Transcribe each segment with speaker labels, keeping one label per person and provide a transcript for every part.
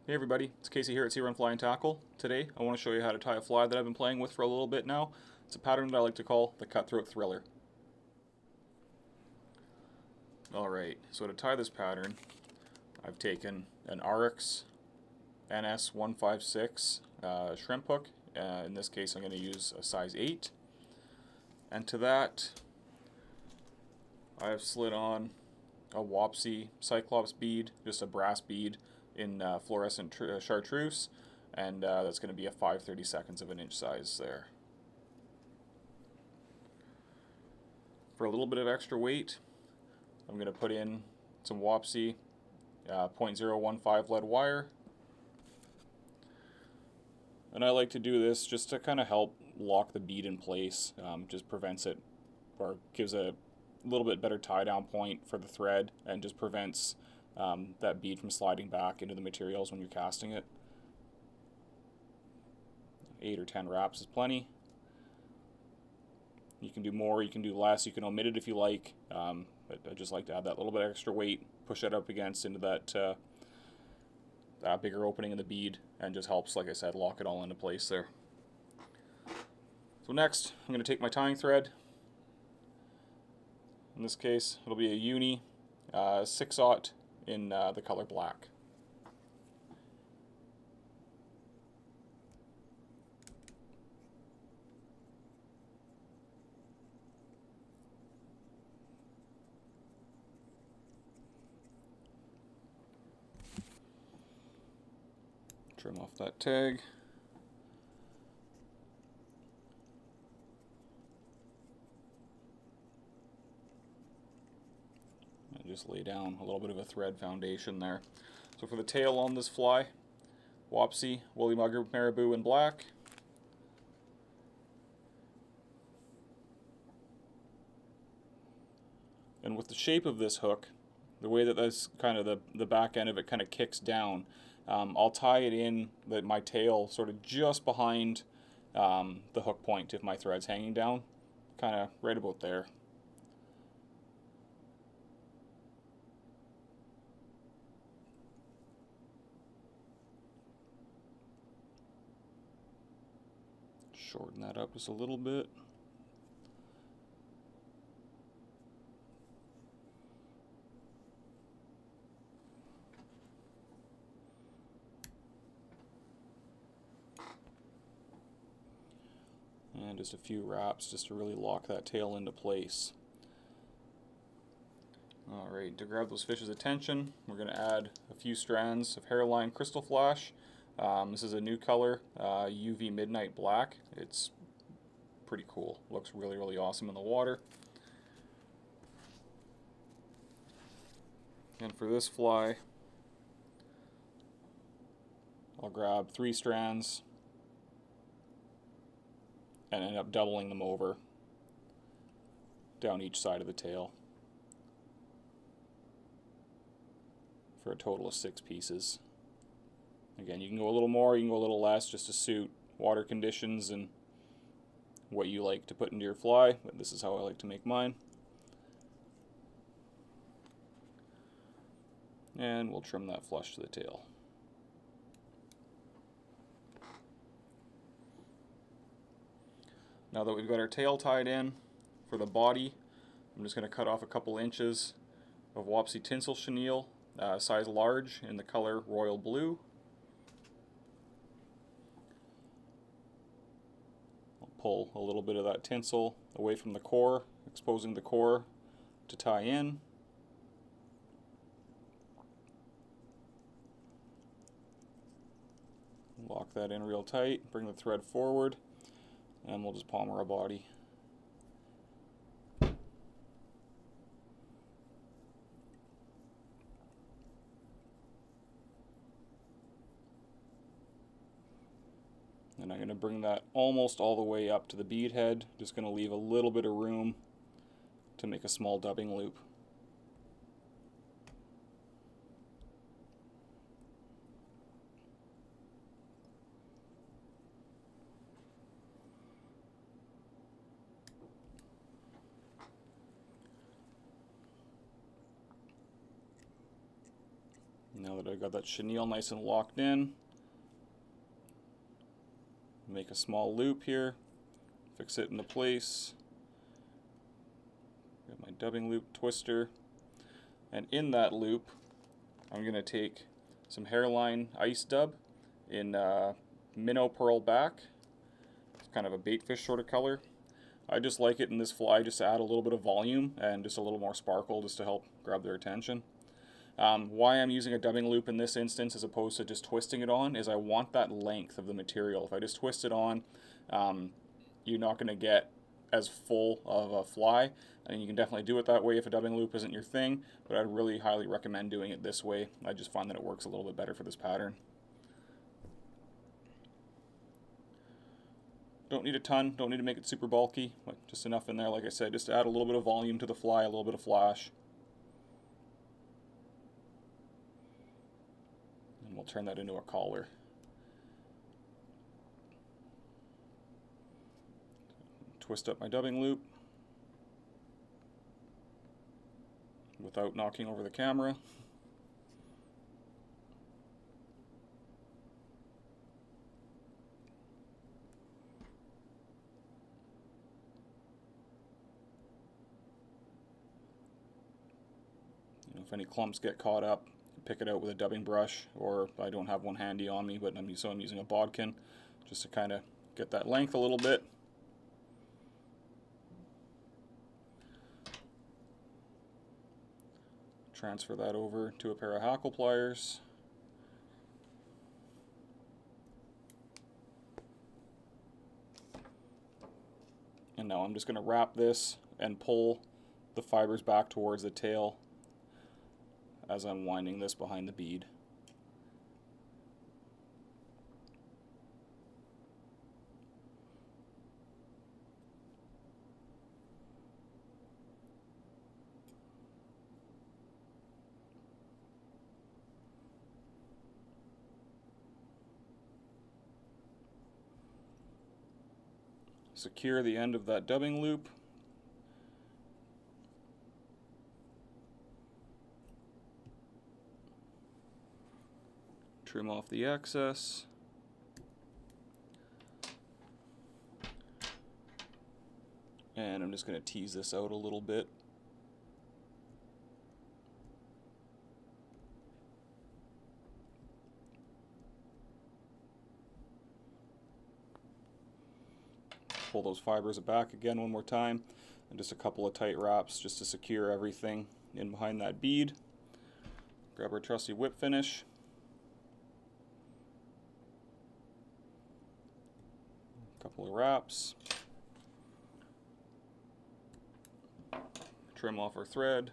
Speaker 1: Hey everybody, it's Casey here at Seaguar Fly and Tackle. Today I want to show you how to tie a fly that I've been playing with for a little bit now. It's a pattern that I like to call the Cutthroat Thriller. Alright, so to tie this pattern, I've taken an RX NS156 shrimp hook. In this case I'm going to use a size 8. And to that I've slid on a Wapsi Cyclops bead, just a brass bead in fluorescent chartreuse, and that's going to be a 5/32 of an inch size there. For a little bit of extra weight, I'm going to put in some Wapsi 0.015 lead wire, and I like to do this just to kind of help lock the bead in place. Just prevents it, or gives a little bit better tie down point for the thread, and just prevents that bead from sliding back into the materials when you're casting it. 8 or 10 wraps is plenty. You can do more, you can do less, you can omit it if you like, but I just like to add that little bit extra weight, push it up against into that bigger opening in the bead, and just helps, like I said, lock it all into place there. So next, I'm going to take my tying thread. In this case, it'll be a uni 6/0 in the color black. Trim off that tag. And just lay down a little bit of a thread foundation there. So for the tail on this fly, Wapsi, Woolly Mugger Marabou in black. And with the shape of this hook, the way that this kind of the back end of it kind of kicks down, I'll tie it in my tail sort of just behind the hook point if my thread's hanging down, kind of right about there. Shorten that up just a little bit. And just a few wraps just to really lock that tail into place. Alright, to grab those fish's attention, we're going to add a few strands of Hairline Crystal Flash. This is a new color, UV Midnight Black. It's pretty cool. Looks really, really awesome in the water. And for this fly, I'll grab 3 strands and end up doubling them over down each side of the tail for a total of 6 pieces. Again, you can go a little more, you can go a little less, just to suit water conditions and what you like to put into your fly, but this is how I like to make mine. And we'll trim that flush to the tail. Now that we've got our tail tied in, for the body, I'm just going to cut off a couple inches of Wapsi Tinsel Chenille, size large, in the color Royal Blue. I'll pull a little bit of that tinsel away from the core, exposing the core to tie in. Lock that in real tight, bring the thread forward, and we'll just palmer our body. And I'm going to bring that almost all the way up to the bead head, just going to leave a little bit of room to make a small dubbing loop. Now that I've got that chenille nice and locked in, make a small loop here, fix it into place. Got my dubbing loop twister, and in that loop I'm going to take some hairline ice dub in minnow pearl back. It's kind of a baitfish sort of color. I just like it in this fly just to add a little bit of volume and just a little more sparkle just to help grab their attention. Why I'm using a dubbing loop in this instance as opposed to just twisting it on is I want that length of the material. If I just twist it on, you're not going to get as full of a fly, and you can definitely do it that way if a dubbing loop isn't your thing, but I'd really highly recommend doing it this way. I just find that it works a little bit better for this pattern. Don't need a ton, don't need to make it super bulky, but just enough in there, like I said, just to add a little bit of volume to the fly, a little bit of flash. And we'll turn that into a collar. Twist up my dubbing loop without knocking over the camera. If any clumps get caught up, pick it out with a dubbing brush, or I don't have one handy on me, but I'm using a bodkin just to kind of get that length a little bit. Transfer that over to a pair of hackle pliers. And now I'm just going to wrap this and pull the fibers back towards the tail as I'm winding this behind the bead. Secure the end of that dubbing loop. Trim off the excess. And I'm just going to tease this out a little bit. Pull those fibers back again one more time, and just a couple of tight wraps just to secure everything in behind that bead. Grab our trusty whip finish. Couple of wraps. Trim off our thread,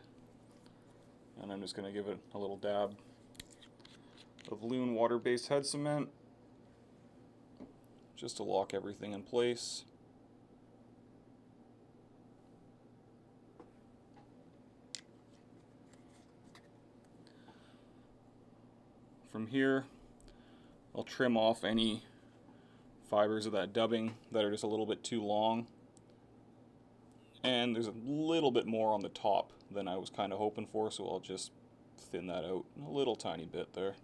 Speaker 1: and I'm just going to give it a little dab of Loon water-based head cement just to lock everything in place. From here, I'll trim off any fibers of that dubbing that are just a little bit too long. And there's a little bit more on the top than I was kind of hoping for, so I'll just thin that out a little tiny bit there.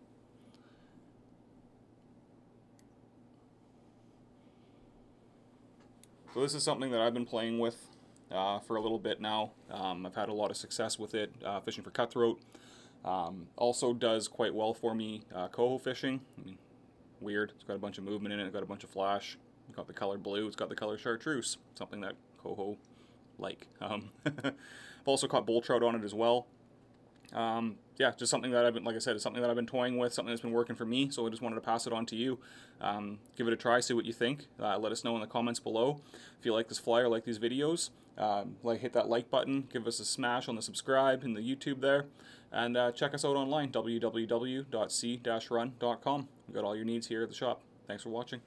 Speaker 1: So this is something that I've been playing with for a little bit now. I've had a lot of success with it fishing for cutthroat. Also does quite well for me coho fishing. I mean, weird, it's got a bunch of movement in it, it's got a bunch of flash, it's got the color blue, it's got the color chartreuse, something that coho like. I've also caught bull trout on it as well. Yeah, just something that I've been, like I said, it's something that I've been toying with, something that's been working for me, so I just wanted to pass it on to you. Give it a try, see what you think. Let us know in the comments below if you like this fly or like these videos. Hit that like button, give us a smash on the subscribe in the YouTube there, and check us out online, www.c-run.com. We've got all your needs here at the shop. Thanks for watching.